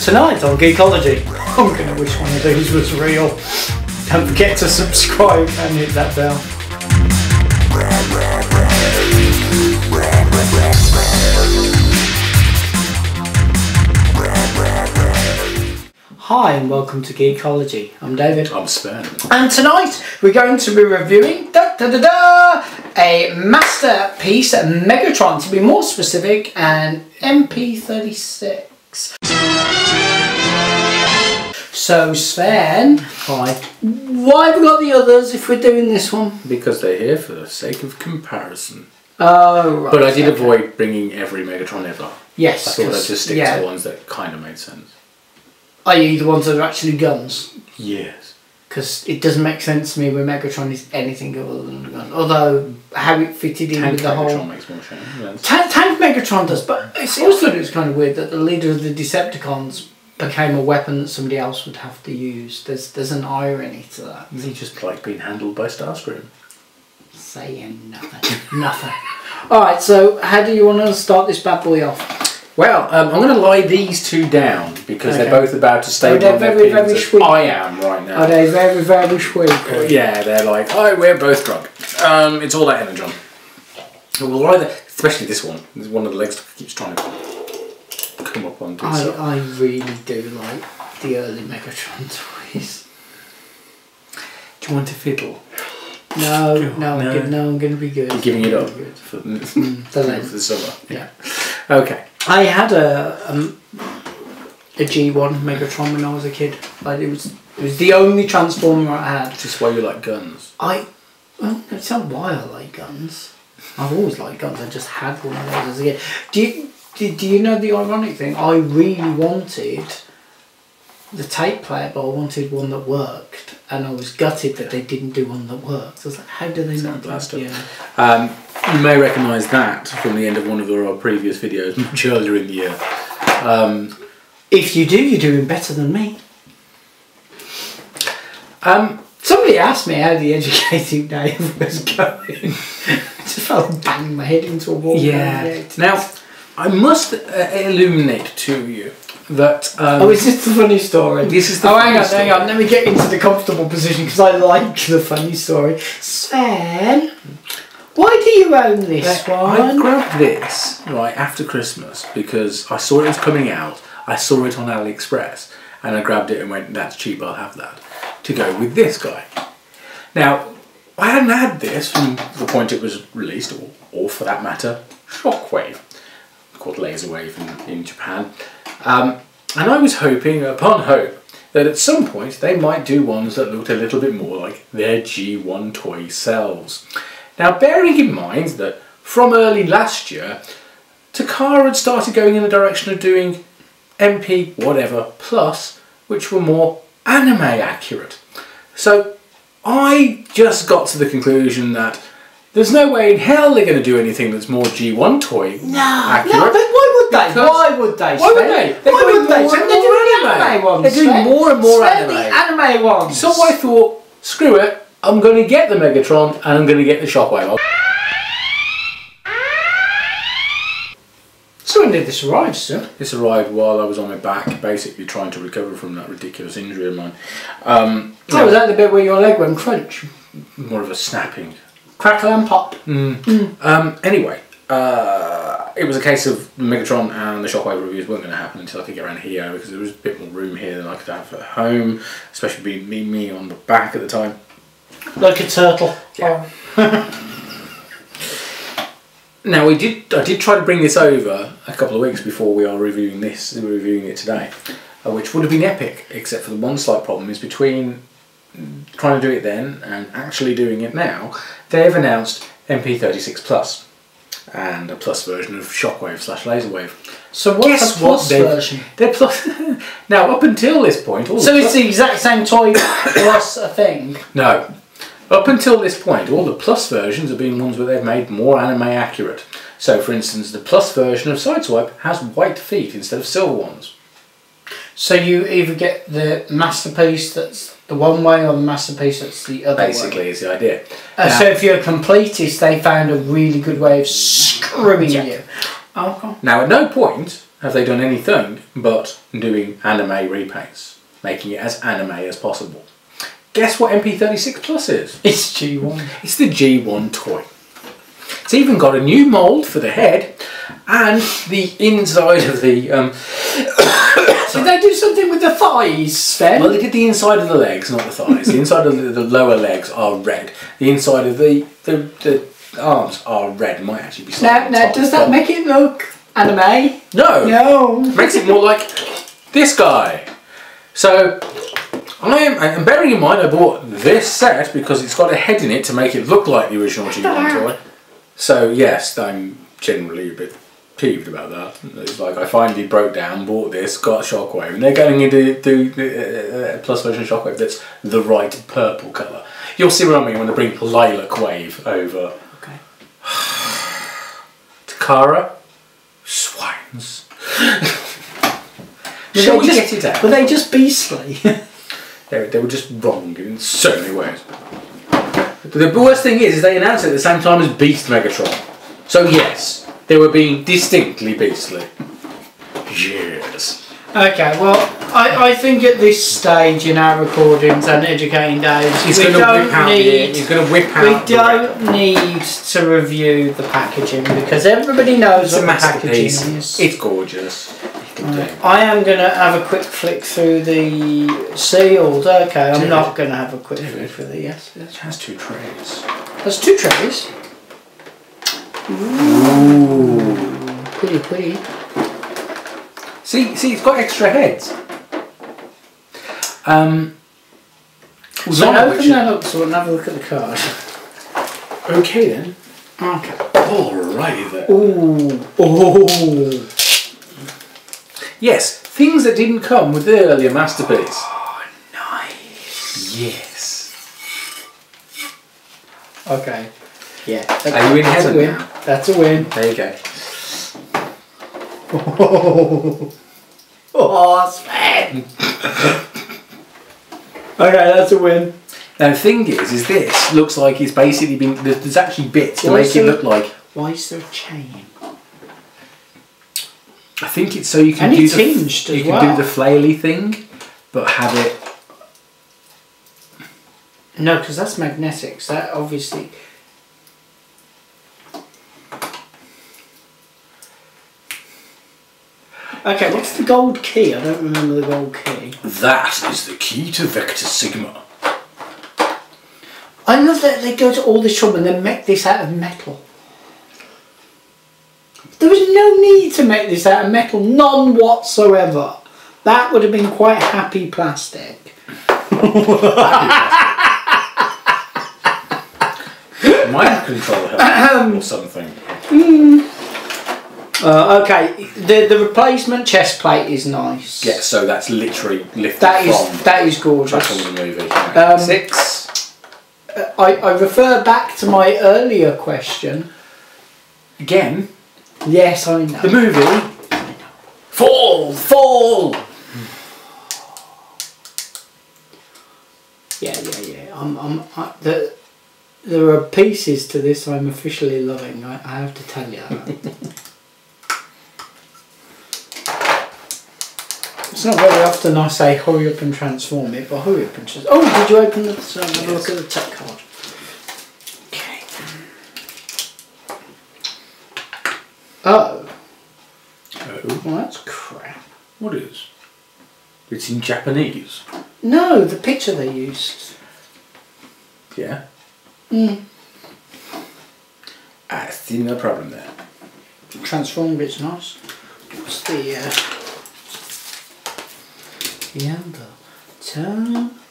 Tonight on Geekology, I'm going to wish one of these was real. Don't forget to subscribe and hit that bell. Hi and welcome to Geekology. I'm David. I'm Sven. And tonight we're going to be reviewing a Masterpiece Megatron, to be more specific, an MP-36. So Sven, Hi. why have we got the others if we're doing this one? Because they're here for the sake of comparison. Oh, right. But I did avoid bringing every Megatron ever. Yes. I thought I'd just stick to the ones that kind of made sense. i.e. the ones that are actually guns. Yes. Because it doesn't make sense to me when Megatron is anything other than a gun. Although, how it fitted in with the whole... Megatron makes more sense. Tank Megatron does, but I also thought it was kind of weird that the leader of the Decepticons became a weapon that somebody else would have to use. There's an irony to that. He just like being handled by Starscream. Saying nothing. Nothing. Alright, so how do you want to start this bad boy off? Well, I'm going to lie these two down because they're both about to stay on their pins. Sweet. I am right now. Are they very, very sweet? Yeah, they're like, oh, we're both drunk. It's all that energon. We'll lie there, especially this one. There's one of the legs keeps trying to come up onto it. I really do like the early Megatron toys. Do you want to fiddle? No, I'm going to be good. You're giving it up for the summer. Yeah. Okay. I had a G1 Megatron when I was a kid. Like it was the only Transformer I had. Is this why you like guns? Well, it's not why I like guns. I've always liked guns. I just had one of those as a kid. Do you know the ironic thing? I really wanted the tape player, but I wanted one that worked, and I was gutted that they didn't do one that worked. So I was like, how do they not do it? You may recognise that from the end of one of our previous videos much earlier in the year. If you do, you're doing better than me. Somebody asked me how the educating day was going. I just felt banging my head into a wall. Yeah. Now, I must illuminate to you that... is this the funny story? This is the hang on. Let me get into the comfortable position because I like the funny story. Sven, why do you own this one? I grabbed this right after Christmas because I saw it was coming out. I saw it on AliExpress and I grabbed it and went, that's cheap, I'll have that, to go with this guy. Now, I hadn't had this from the point it was released, or for that matter, Shockwave, called Laserwave in Japan. And I was hoping, upon hope, that at some point they might do ones that looked a little bit more like their G1 toy selves. Now, bearing in mind that from early last year, Takara had started going in the direction of doing MP whatever plus, which were more anime accurate. So I just got to the conclusion that there's no way in hell they're going to do anything that's more G1 toy accurate. No, but why would they? Why would they? Why would they? Why would they? They're doing anime ones. They're doing more and more anime. the anime ones. So I thought, screw it, I'm going to get the Megatron and I'm going to get the Shockwave. So when did this arrive, sir? This arrived while I was on my back, basically trying to recover from that ridiculous injury of mine. Was that the bit where your leg went crunch? More of a snapping. Crackle and pop. Anyway, it was a case of Megatron and the Shockwave reviews weren't going to happen until I could get around here because there was a bit more room here than I could have at home, especially being me on the back at the time. Like a turtle. Yeah. Now I did try to bring this over a couple of weeks before we are reviewing this. We're reviewing it today, which would have been epic, except for the one slight problem is between trying to do it then and actually doing it now. They've announced MP-36 Plus and a Plus version of Shockwave / Laserwave. So what's the Plus version? They're Plus. Now up until this point, so it's the exact same toy plus a thing. No. Up until this point, all the Plus versions have been ones where they've made more anime accurate. So, for instance, the Plus version of Sideswipe has white feet instead of silver ones. So you either get the Masterpiece that's the one way or the Masterpiece that's the other way? Basically, is the idea. So if you're a completist, they found a really good way of screwing you. Okay. Now, at no point have they done anything but doing anime repaints, making it as anime as possible. Guess what MP-36 Plus is? It's G1. It's the G1 toy. It's even got a new mould for the head and the inside of the... Did they do something with the thighs, Sven? Well, they did the inside of the legs, not the thighs. The inside of the lower legs are red. The inside of the arms are red. It might actually be slightly Now, does that make it look anime? No. No. Makes it more like this guy. So, and bearing in mind I bought this set because it's got a head in it to make it look like the original G1 toy. So yes, I'm generally a bit peeved about that. It's like I finally broke down, bought this, got Shockwave, and they're going into the Plus version Shockwave that's the right purple colour. You'll see what I mean when they bring Lilac Wave over. Okay. Takara, swines. Shall we get it out? Were they just beastly? They were just wrong in so many ways. The worst thing is they announced it at the same time as Beast Megatron. So yes, they were being distinctly beastly. Yes. Okay, well, I think at this stage in our recordings and educating Dave, we don't need to review the packaging because everybody knows what the packaging is. It's gorgeous. I am going to have a quick flick through the sealed. Okay, I'm not going to have a quick flick through the yes. It has 2 trays. There's 2 trays. Ooh. Pretty. See, it's got extra heads. So open that up so we'll have a look at the card. Okay then. Okay. Alrighty then. Ooh. Oh. Yes, things that didn't come with the earlier Masterpiece. Oh, nice. Yes. Okay. Yeah. Are you in heaven now? That's a win. There you go. Oh, Sven. Okay, that's a win. Now the thing is this looks like it's basically been. There's actually bits to make it look like. Why is there a chain? I think it's so you can do the flaily thing, but have it. No, because that's magnetics. That obviously. Okay, what's the gold key? I don't remember the gold key. That is the key to Vector Sigma. I love that they go to all this trouble and then make this out of metal. There was no need to make this out of metal, none whatsoever. That would have been quite happy plastic. Mind control help or something. Okay, the replacement chest plate is nice. Yeah, so that's literally lifted that is gorgeous. back on the movie. 6. I refer back to my earlier question. Again. Yes, I know. The movie. I know. Fall. Yeah. There are pieces to this I'm officially loving. I have to tell you that. It's not very often I say hurry up and transform it, but hurry up and transform. Oh, did you open the... So have a look at the tech card. Okay. Oh. Well, that's crap. What is? It's in Japanese. No, the picture they used. Yeah. I see no problem there. Transform bit's nice. What's the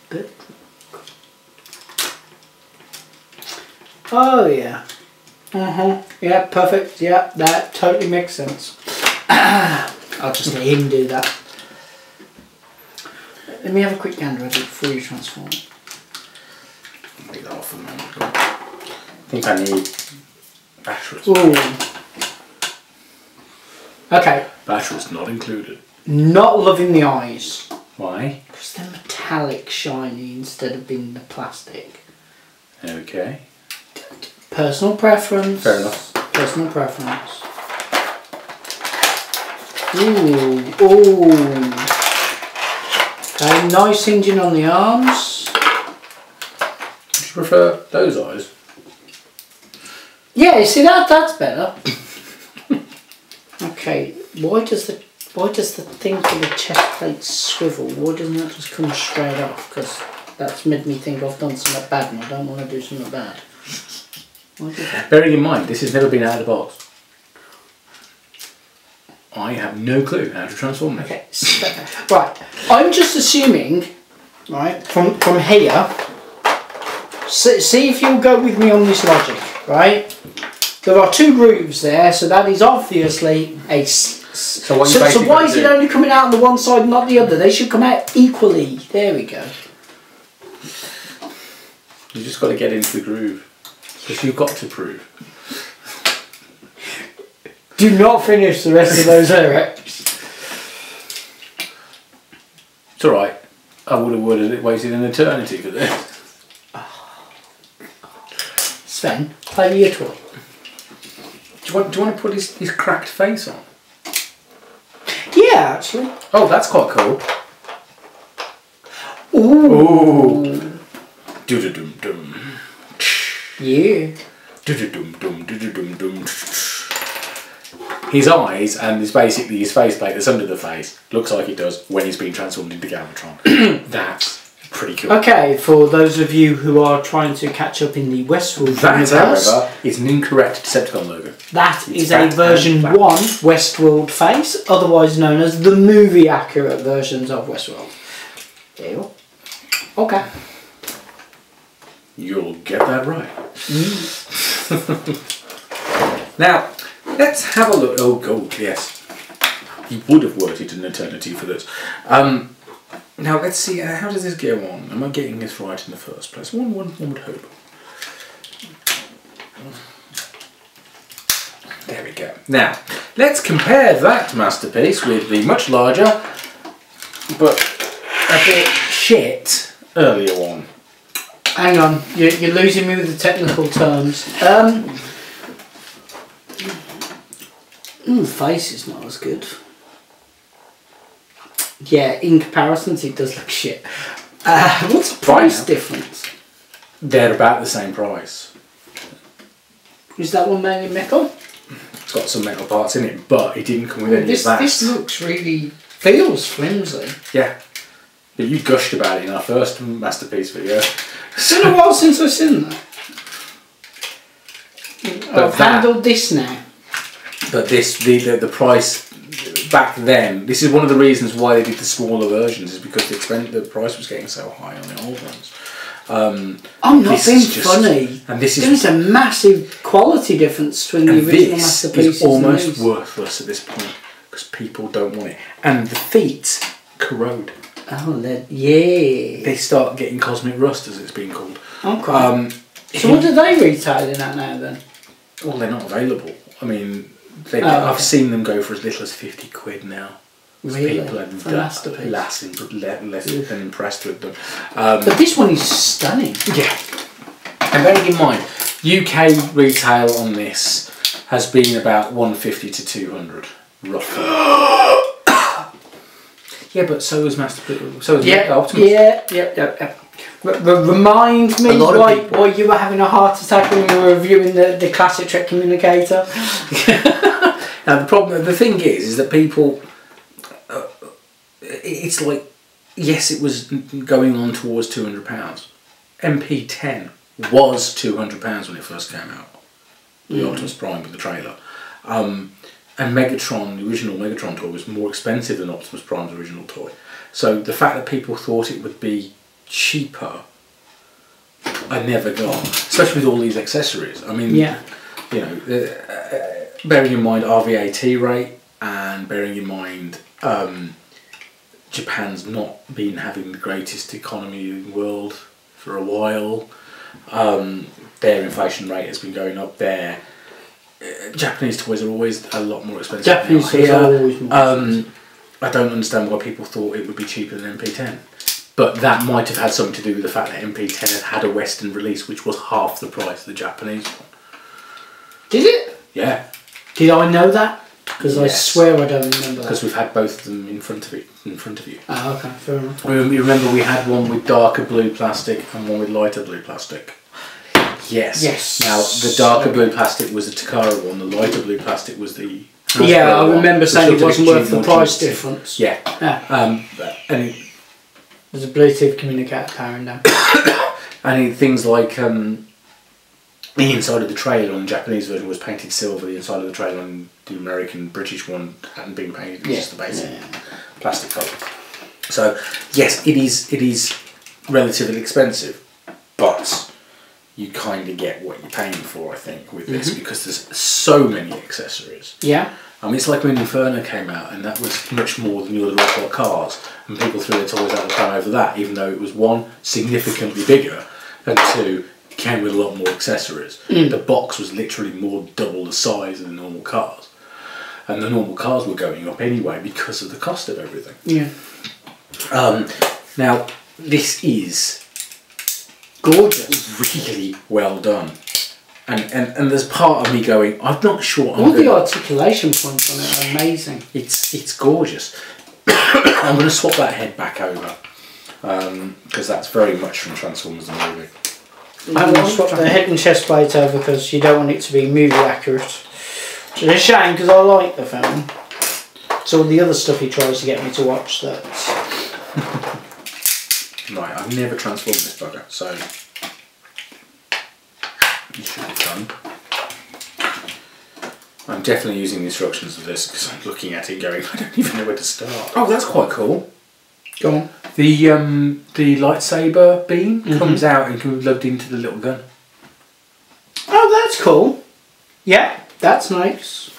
bit. Oh yeah. Yeah, perfect. Yeah, that totally makes sense. I'll just let him do that. Let me have a quick gander at it before you transform it. Take that off for a moment. I think I need batteries. Ooh. Okay. Batteries not included. Not loving the eyes. Why? Because they're metallic shiny instead of being the plastic. Okay. Personal preference. Fair enough. Personal preference. Ooh, ooh. Okay, nice hinging on the arms. Would you prefer those eyes? Yeah, you see that's better. Okay, why does the thing for the chest plate swivel? Why doesn't that just come straight off? Because that's made me think I've done something bad and I don't want to do something bad. Why did that? Bearing in mind, this has never been out of the box. I have no clue how to transform it. Okay, right. I'm just assuming, right, from here. See if you'll go with me on this logic, right? There are two grooves there, so that is obviously a. So why is it only coming out on the one side and not the other? They should come out equally. There we go. You just got to get into the groove, because you've got to prove. Do not finish the rest of those erects. It's alright. I would have waited an eternity for this. Sven, play with your toy. Do you want to put his cracked face on? Yeah, actually. Oh, that's quite cool. Ooh. Ooh. Do-do-dum-dum. Yeah. Do-do-dum-dum. Do-do-dum-dum. His eyes and is basically his faceplate that's under the face looks like it does when he's been transformed into Galvatron. That's pretty cool. Okay, for those of you who are trying to catch up in the Westworld universe, however, is an incorrect Decepticon logo. That is a version 1 Westworld face, otherwise known as the movie accurate versions of Westworld. There you go. Okay. You'll get that right. Now, let's have a look. Oh, God, yes. He would have waited an eternity for this. Now, let's see. How does this go on? Am I getting this right in the first place? One would hope. There we go. Now, let's compare that masterpiece with the much larger, but a bit shit earlier one. Hang on, you're losing me with the technical terms. The face is not as good. Yeah, in comparisons it does look shit. What's the price difference? They're about the same price. Is that one mainly metal? It's got some metal parts in it, but it didn't come with any of that. This looks really... feels flimsy. Yeah. But you gushed about it in our first Masterpiece video. It's been a while since I've seen that. I've handled this now. But this, the price back then, this is one of the reasons why they did the smaller versions, is because the price was getting so high on the old ones. I'm not being funny. And this There's a massive quality difference between the original Masterpieces. It's almost worthless at this point because people don't want it, and the feet corrode. Oh, yeah. They start getting cosmic rust, as it's been called. Okay. So what are they retailing at now then? Well, they're not available. I mean, I've seen them go for as little as 50 quid now. Really? People are less than impressed with them. But this one is stunning. Yeah. And bearing in mind, UK retail on this has been about 150 to 200, roughly. Yeah, but so is Masterpiece. So is Optimus. Yeah. Remind me why you were having a heart attack when you were reviewing the classic Trek Communicator. Now the thing is that people, it's like, yes, it was going on towards £200. MP-10 was £200 when it first came out. The Optimus Prime with the trailer. And Megatron, the original Megatron toy, was more expensive than Optimus Prime's original toy. So the fact that people thought it would be cheaper, I never got, especially with all these accessories. I mean, you know, bearing in mind our VAT rate and bearing in mind Japan's not been having the greatest economy in the world for a while. Their inflation rate has been going up there. Japanese toys are always a lot more expensive. Japanese toys are always more expensive. I don't understand why people thought it would be cheaper than MP-10. But that might have had something to do with the fact that MP-10 had a Western release which was half the price of the Japanese one. Did it? Yeah. Did I know that? Because I swear I don't remember that. Because we've had both of them in front of you. Oh, okay, fair enough. You remember we had one with darker blue plastic and one with lighter blue plastic. Yes. Yes. Now the darker blue plastic was the Takara one. The lighter blue plastic was the. Yeah, I remember saying it wasn't worth the price difference. Yeah. And there's a Bluetooth communicator powering down. And things like the inside of the trailer on the Japanese version was painted silver. The inside of the trailer on the American British one hadn't been painted. It was just the basic plastic colour. So yes, it is relatively expensive, but you kind of get what you're paying for, I think, with this, because there's so many accessories. Yeah. I mean, it's like when Inferno came out, and that was much more than your little cars, and people threw their toys out of the pan over that, even though it was, one, significantly bigger, and two, came with a lot more accessories. The box was literally more double the size of the normal cars, and the normal cars were going up anyway because of the cost of everything. Yeah. Now, this is gorgeous, really well done, and there's part of me going, I'm not sure. All the articulation points on it are amazing. It's gorgeous. I'm going to swap that head back over because that's very much from Transformers the movie. I'm going to swap the head and chest plate over because you don't want it to be movie accurate. Which is a shame because I like the film. So all the other stuff he tries to get me to watch that. Right, I've never transformed this bugger, so you should have done. I'm definitely using the instructions of this because I'm looking at it going, I don't even know where to start. Oh, that's quite cool. Go on. The lightsaber beam comes out and can be plugged into the little gun. Oh, that's cool. Yeah, that's nice.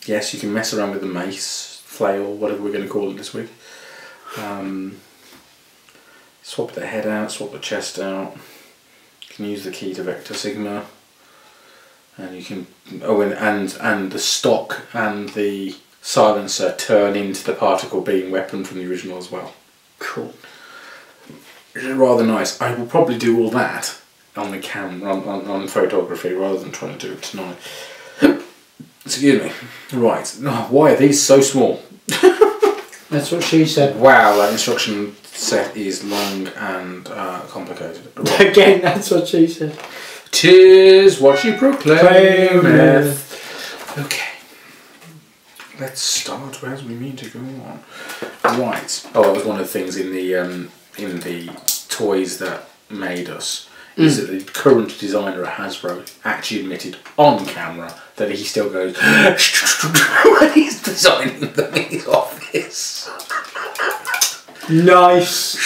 Yes, you can mess around with the mace, flail, whatever we're going to call it this week. Swap the head out, swap the chest out. You can use the key to Vector Sigma, and you can and the stock and the silencer turn into the particle beam weapon from the original as well. Cool. It's rather nice. I will probably do all that on the camera, on photography, rather than trying to do it tonight. Excuse me. Right. Oh, why are these so small? That's what she said. Wow, that instruction set is long and complicated. Right. Again, that's what she said. 'Tis what she proclaimeth. Okay. Let's start as we mean to go on. Right. Oh, that was one of the things in the toys that made us. Is that the current designer at Hasbro actually admitted on camera that he still goes when he's designing them in his office. Nice.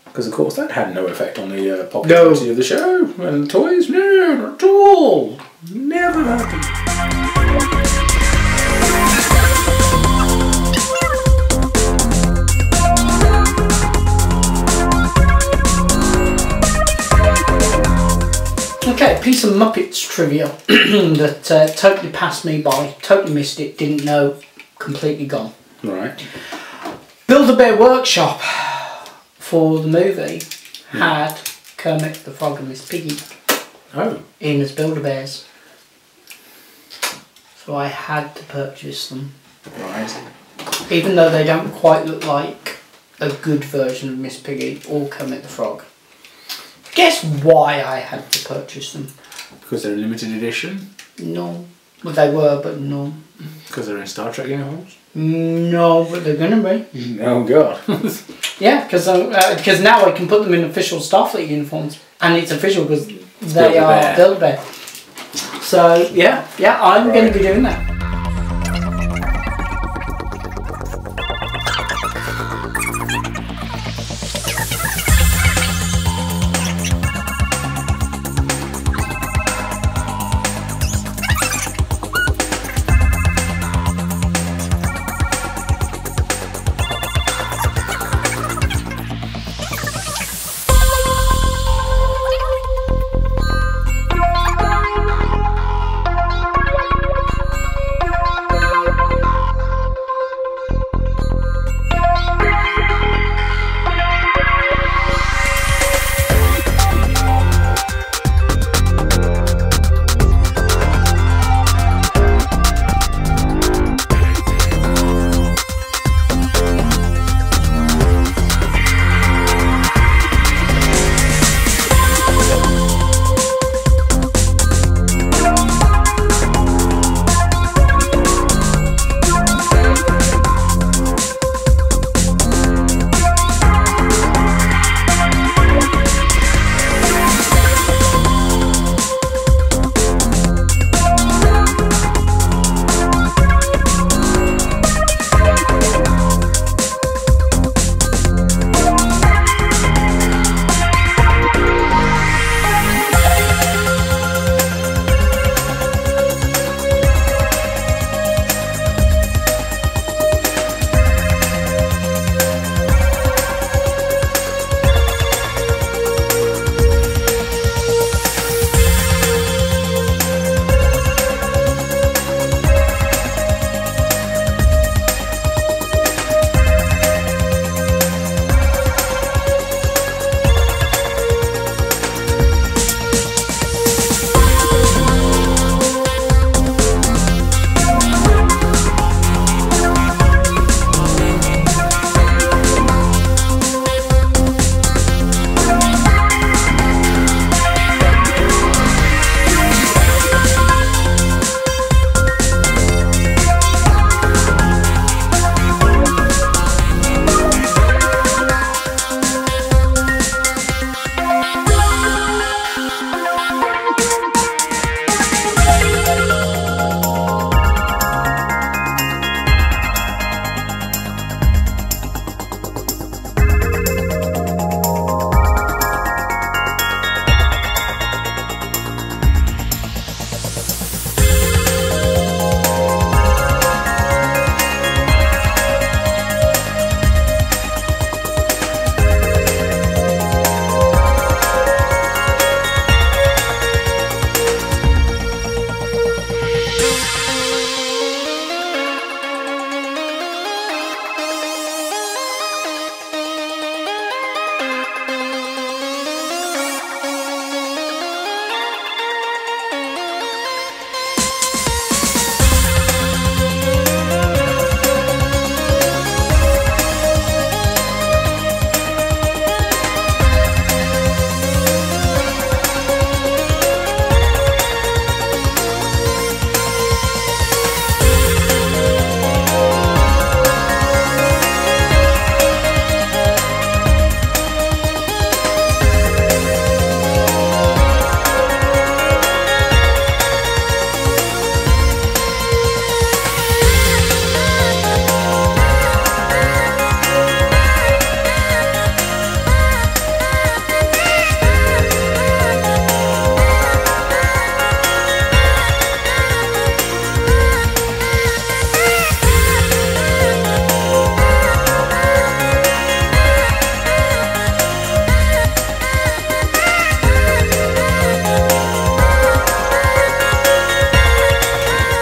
Because of course that had no effect on the popularity of the show and toys. No, not at all. Never happened. Okay, piece of Muppets trivia that totally passed me by, totally missed it, didn't know, completely gone. Right. Build-A-Bear Workshop for the movie had Kermit the Frog and Miss Piggy in as Build-A-Bears. So I had to purchase them. Right. Even though they don't quite look like a good version of Miss Piggy or Kermit the Frog. Guess why I had to purchase them? Because they're a limited edition? No. Well, they were, but no. Because they're in Star Trek uniforms? No, but they're going to be. Oh, God. Yeah, because now I can put them in official Starfleet uniforms. And it's official because they are Build-A-Bear. So, yeah, I'm going to be doing that.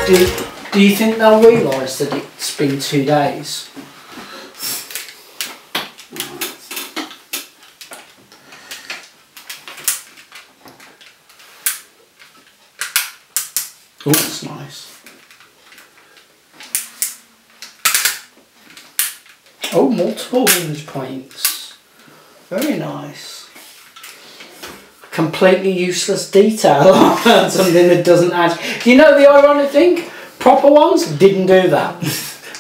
Do you think they'll realise that it's been 2 days? Oh, that's nice. Oh, multiple hinge points. Very nice. Completely useless detail on something that doesn't add. Do you know the ironic thing? Proper ones didn't do that.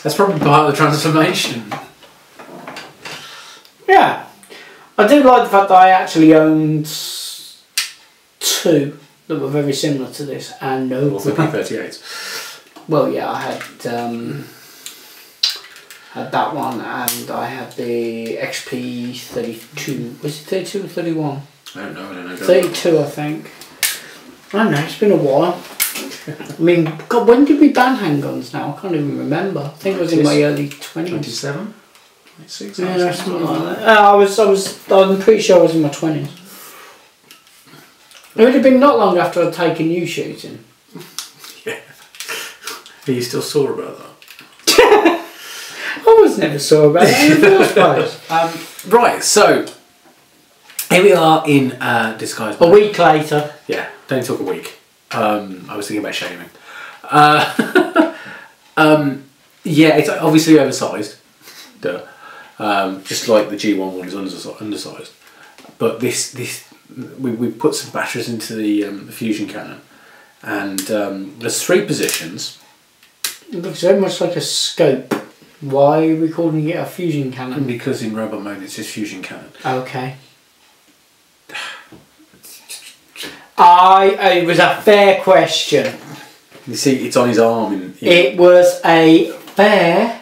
That's probably part of the transformation. Yeah. I do like the fact that I actually owned 2 that were very similar to this, and no. Well, the P-38s. Well, yeah, I had that one, and I had the XP-32. Was it 32 or 31? I don't know. 32, I think. I don't know, it's been a while. I mean, God, when did we ban handguns now? I can't even remember. I think it was in my early 20s. 27? 26? Yeah, something like that. I'm pretty sure I was in my 20s. It would have been not long after I'd taken you shooting. Yeah. Are you still sore about that? I was never sore about it in the first place. Right, so here we are in disguise. A week later. Yeah, don't talk a week. I was thinking about shaming. Yeah, it's obviously oversized. Duh. Just like the G1 one is undersized. But we put some batteries into the fusion cannon, and there's 3 positions. It looks very much like a scope. Why are we calling it a fusion cannon? Because in robot mode it says fusion cannon. Okay. It was a fair question. You see, it's on his arm. It was a fair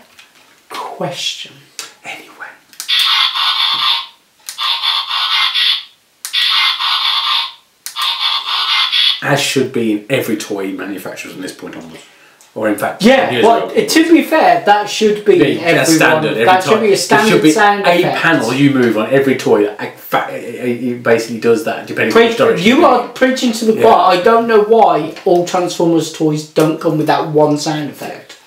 question. Anyway. As should be in every toy manufacturer from this point onwards. Or in fact, yeah, well, to be fair, that should be everyone. Standard. That should be a standard should be sound effect. A panel you move on every toy that it basically does that, depending on which direction you are preaching to the choir. I don't know why all Transformers toys don't come with that one sound effect.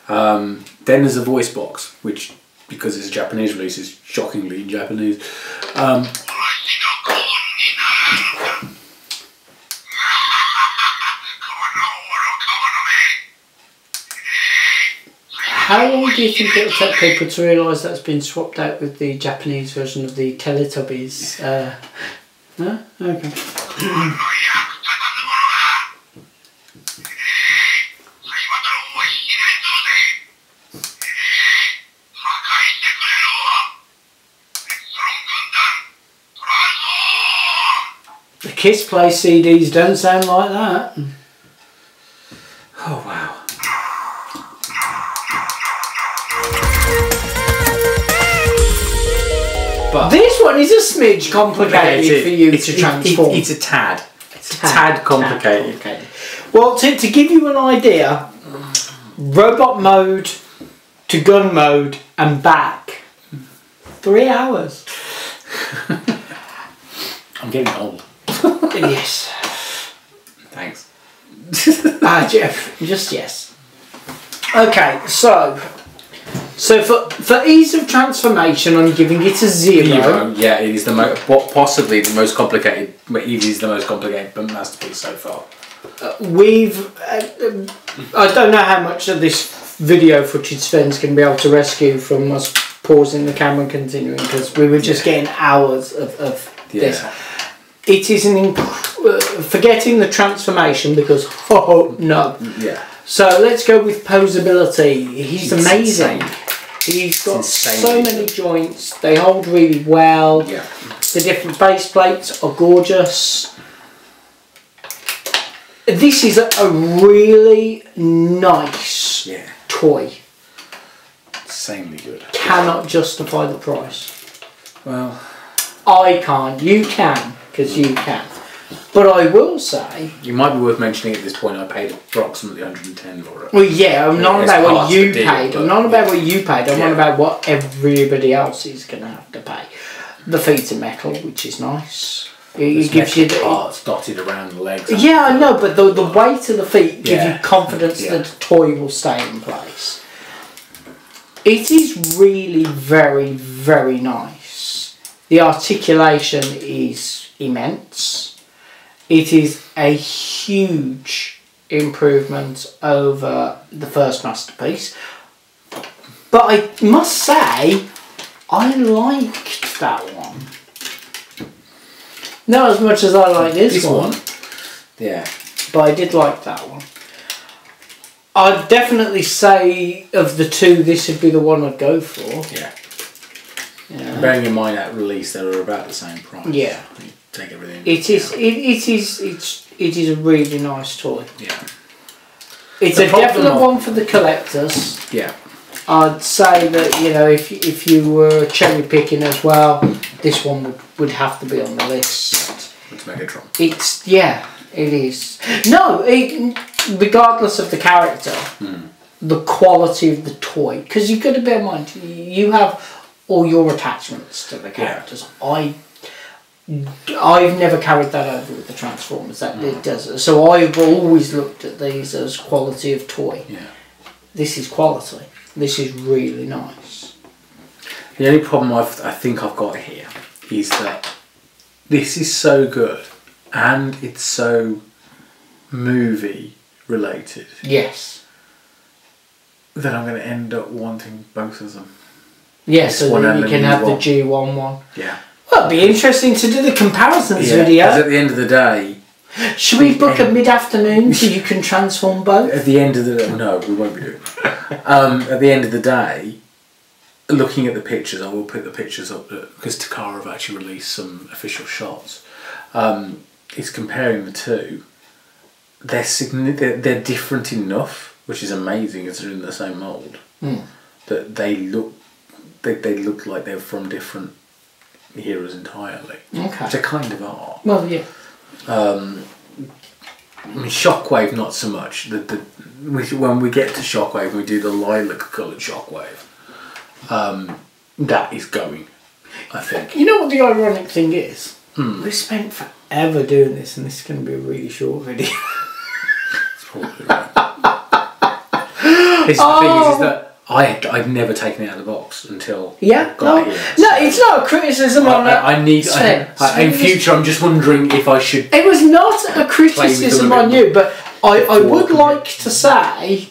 Then there's a voice box, which, because it's a Japanese release, is shockingly in Japanese. How long do you think it'll take people to realise that's been swapped out with the Japanese version of the Teletubbies? Huh? Okay. The Kiss Play CDs don't sound like that. Oh wow. But this one is a smidge complicated for you to transform. It's a tad. It's a tad complicated. Well, to give you an idea, robot mode to gun mode and back, 3 hours. I'm getting old. Yes. Thanks. Jeff, just yes. Okay, so for ease of transformation, I'm giving it a 0. Yeah, it is possibly the most complicated. It is the most complicated masterpiece so far. I don't know how much of this video footage Sven's going to be able to rescue from us pausing the camera and continuing, because we were just getting hours of this. It is forgetting the transformation, because no. Yeah. So let's go with Poseability. He's amazing. Insane. He's got so many joints. They hold really well. Yeah. The different base plates are gorgeous. This is a really nice toy. Insanely good. Cannot justify the price. Well, I can't. You can, because you can. But I will say... It might be worth mentioning at this point I paid approximately 110 for it. Well, yeah, I'm not about what you paid. I'm not about what you paid. I'm on about what everybody else is going to have to pay. The feet are metal, which is nice. It gives you the parts dotted around the legs. Yeah, I know, but the weight of the feet gives Yeah. you confidence that the toy will stay in place. It is really very, very nice. The articulation is immense. It is a huge improvement over the first Masterpiece. But I must say, I liked that one. Not as much as I like this one. Yeah. But I did like that one. I'd definitely say of the two, this would be the one I'd go for. Yeah. Yeah. Bearing in mind at release, they were about the same price. Yeah. You take everything. It is a really nice toy. Yeah. It's a definite one for the collectors. Yeah. I'd say that, you know, if you were cherry picking as well, this one would have to be on the list. It's Megatron. It's, yeah, it is. No, regardless of the character, the quality of the toy, because you've got to bear in mind, you have all your attachments to the characters. Yeah. I've never carried that over with the Transformers. That it does. So I've always looked at these as quality of toy. Yeah. This is quality. This is really nice. The only problem I think I've got here is that this is so good and it's so movie related. Yes. That I'm going to end up wanting both of them. Yes, so then you can have the G1 one. Yeah. Well, it'd be interesting to do the comparisons video. Because at the end of the day... Should we book a mid-afternoon so you can transform both? At the end of the day... No, we won't be doing that. At the end of the day, looking at the pictures, I will put the pictures up because Takara have actually released some official shots. It's comparing the two. They're different enough, which is amazing considering the same mould, that they look like they're from different eras entirely. Okay. Which they kind of are. Well, yeah. I mean, Shockwave not so much. When we get to Shockwave, we do the lilac coloured Shockwave. That is going, I think. You know what the ironic thing is? We spent forever doing this, and this is going to be a really short video. It's probably right. The thing is that I'd never taken it out of the box until I got it here. No, it's not a criticism on that. In future, I'm just wondering if I should... It was not a criticism on you, but I would like to say,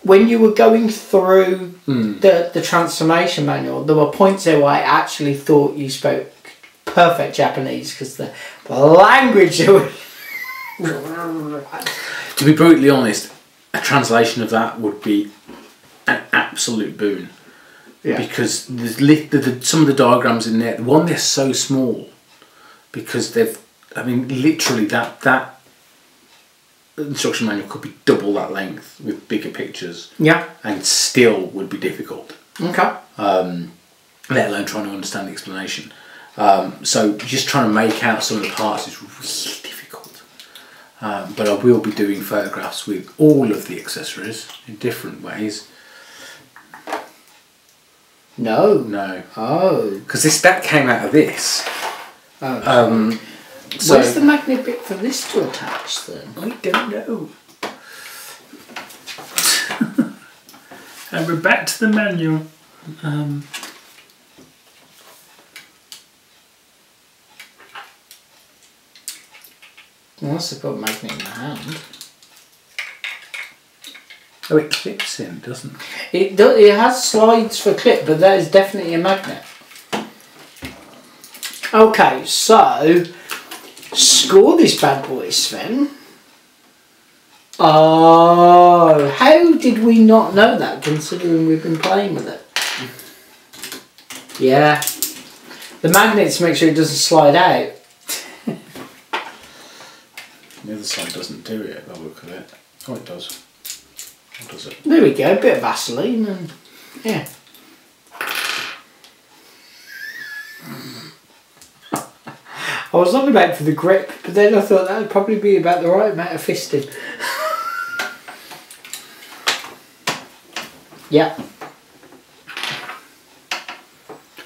when you were going through the transformation manual, there were points there where I actually thought you spoke perfect Japanese, because the language... To be brutally honest, a translation of that would be an absolute boon, because there's some of the diagrams in there. One, they're so small because literally that instruction manual could be double that length with bigger pictures, and still would be difficult. Okay. Let alone trying to understand the explanation. So just trying to make out some of the parts is really difficult. But I will be doing photographs with all of the accessories in different ways. No. Oh. Because that came out of this. Oh. So where's the magnet bit for this to attach then? I don't know. And we're back to the manual. Unless they've got a magnet in the hand. Oh, it clips in, doesn't it? It has slides for clip, but that is definitely a magnet. Okay, so score this bad boy, Sven. Oh, how did we not know that, considering we've been playing with it? Yeah. The magnets make sure it doesn't slide out. The other side doesn't do it, by the look of it. Oh, it does. What does it? There we go, a bit of Vaseline and yeah. I was on about for the grip, but then I thought that would probably be about the right amount of fisting. Yeah.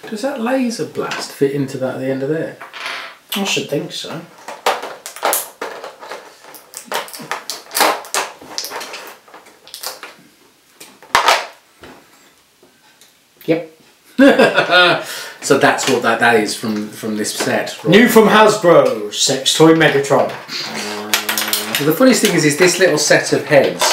Does that laser blast fit into that at the end of there? I should think so. Yep. So that's what that is from this set. Right? New from Hasbro, Sex Toy Megatron. Well, the funniest thing is this little set of heads.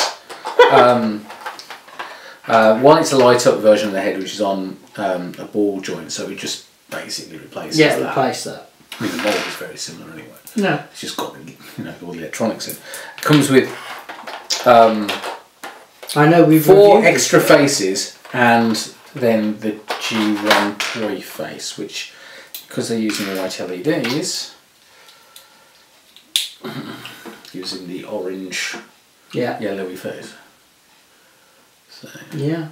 One, it's a light up version of the head, which is on a ball joint, so we just basically replaces that. Yeah, replace that. I mean, the mold is very similar anyway. No. It's just got all the electronics in. It comes with I know we've 4 extra faces and then the G1 toy face, which, because they're using white LEDs, using the orange, yellowy face. So, yeah.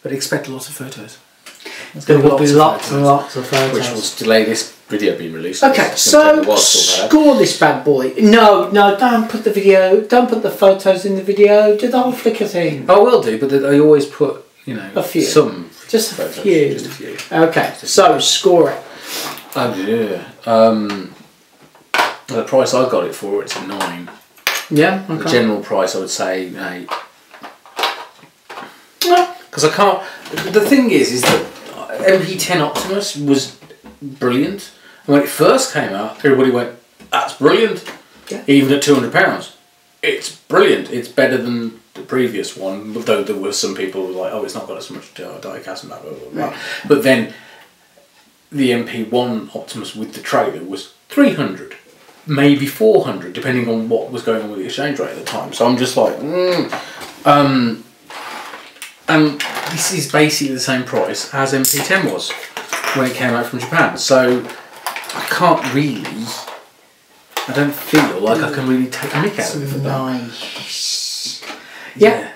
but expect lots of photos. There will be lots and lots of photos. Which will delay this video being released. Okay, so score this bad boy. No, don't put the photos in the video. Do the whole Flickr thing. I will do, but I always put, a few. Some just a photos. few. Just a few. Okay, so score it. Oh yeah. The price I got it for, it's a 9. Yeah, okay. The general price I would say 8. Because I can't. The thing is that MP10 Optimus was brilliant. And when it first came out, everybody went, "That's brilliant." Yeah. Even at £200, it's brilliant. It's better than the previous one. Though there were some people who were like, "Oh, it's not got as much die-cast and blah blah blah." Right. But then the MP1 Optimus with the trailer was 300, maybe 400, depending on what was going on with the exchange rate at the time. So I'm just like, and this is basically the same price as MP10 was when it came out from Japan. So I don't feel like I can really take a mick out of it for that. Nice. Yeah.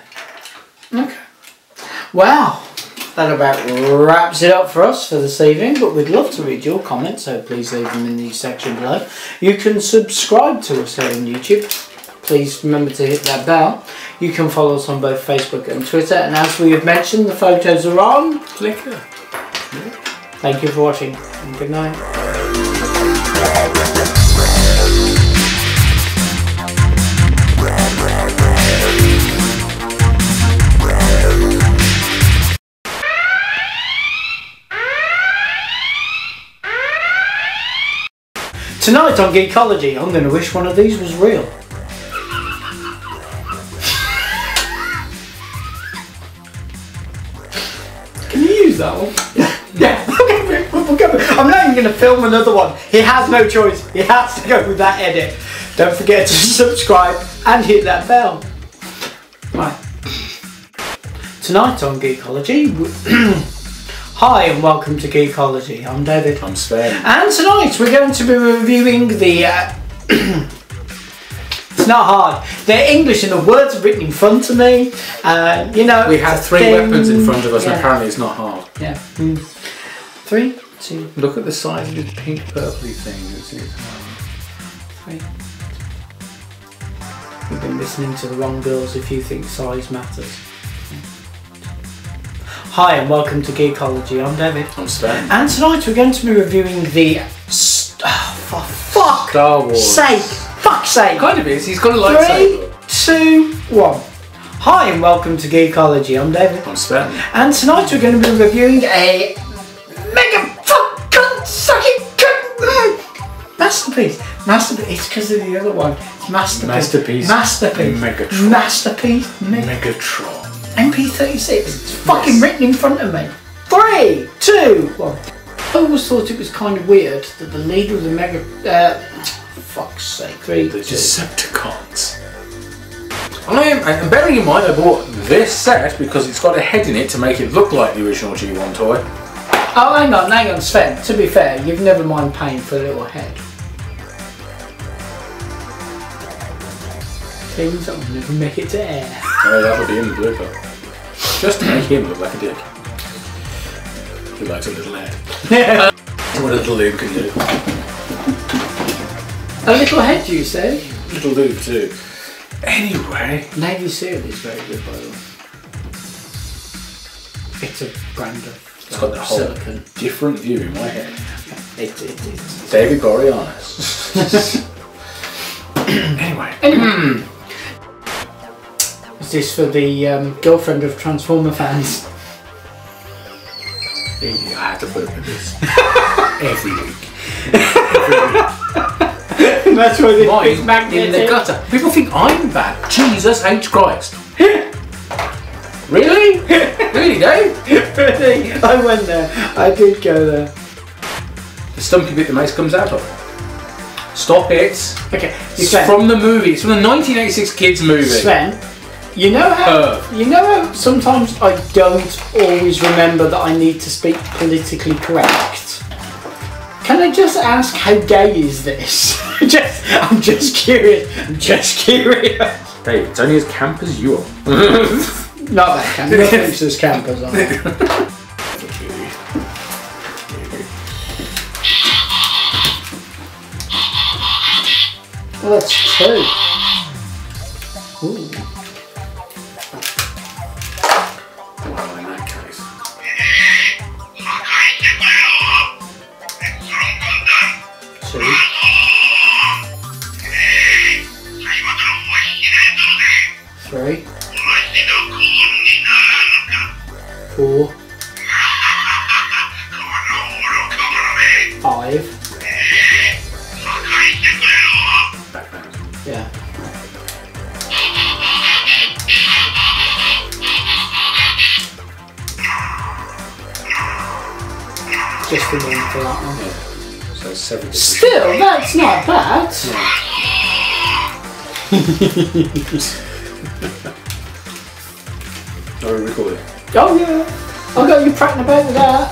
Okay. Wow. That about wraps it up for us for this evening, but we'd love to read your comments, so please leave them in the section below. You can subscribe to us here on YouTube. Please remember to hit that bell. You can follow us on both Facebook and Twitter, and as we have mentioned, the photos are on Flickr. Thank you for watching, and good night. Tonight on Geekology, I'm going to wish one of these was real. Can you use that one? Yeah. I'm not even going to film another one. He has no choice. He has to go with that edit. Don't forget to subscribe and hit that bell. Right. Tonight on Geekology. Hi and welcome to Geekology. I'm David. I'm Sven. And tonight we're going to be reviewing the... it's not hard. They're English and the words are written in front of me. You know... We have 3 weapons in front of us and apparently it's not hard. Yeah. 3, 2... Look at the size of this pink purpley thing. 3. You've been listening to the wrong girls if you think size matters. Hi and welcome to Geekology. I'm David. I'm Sven. And tonight we're going to be reviewing the... for fuck's Star Wars. Fuck's sake. Kind of is. He's got a lightsaber. 3, 2, 1. Hi and welcome to Geekology. I'm David. I'm Sven. And tonight we're going to be reviewing a mega fucking sucking masterpiece. It's because of the other one. It's Masterpiece. Megatron. Masterpiece Megatron. MP-36. It's fucking written in front of me. 3, 2, 1. I always thought it was kind of weird that the leader of the fuck's sake. 3, The 2. Decepticons. And bearing in mind I bought this set because it's got a head in it to make it look like the original G1 toy. Oh, hang on, Sven. To be fair, you've never mind paying for a little head. Things that will never make it to air. Oh, that'll be in the blooper. Just to make him look like a dick. He likes a little head. What a little lube can do. A little head, you say? Little lube too. Anyway. Navy Seal is very good, by the way. It's a brand of It's got the whole silicon. different view in my head. It. David Boreanaz. Anyway. Is this for the girlfriend of Transformer fans? I had to put up with this every week. That's why Mine this magnet in the gutter. People think I'm bad. Jesus H Christ. Really? Really, Dave? Really? I went there. I did go there. The stumpy bit the mace comes out of. Stop it. Okay. It's from the movie. It's from the 1986 kids movie. Sven, you know how sometimes I don't always remember that I need to speak politically correct. Can I just ask, how gay is this? I'm just curious. Dave, it's only as camp as you are. Not that camp. Nothing's as camp as I am. Well, that's two. Ooh. Well, in that case. Two. 3. 4. 5. Yeah. Just the one for that one. Yeah. So 7. Still, that's not bad. Are we recording? Oh yeah, I got you prattling about with that.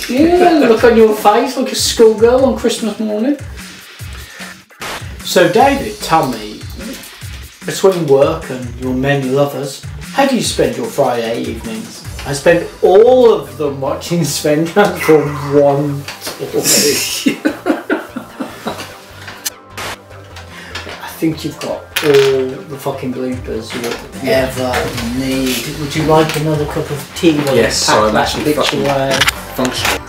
Yeah, look on your face like a schoolgirl on Christmas morning. So David, tell me, between work and your many lovers, how do you spend your Friday evenings? I spend all of them watching Sven transform one toy. I think you've got all the fucking bloopers you would ever need. Would you like another cup of tea? Yes, so I'm actually fucking away? functional.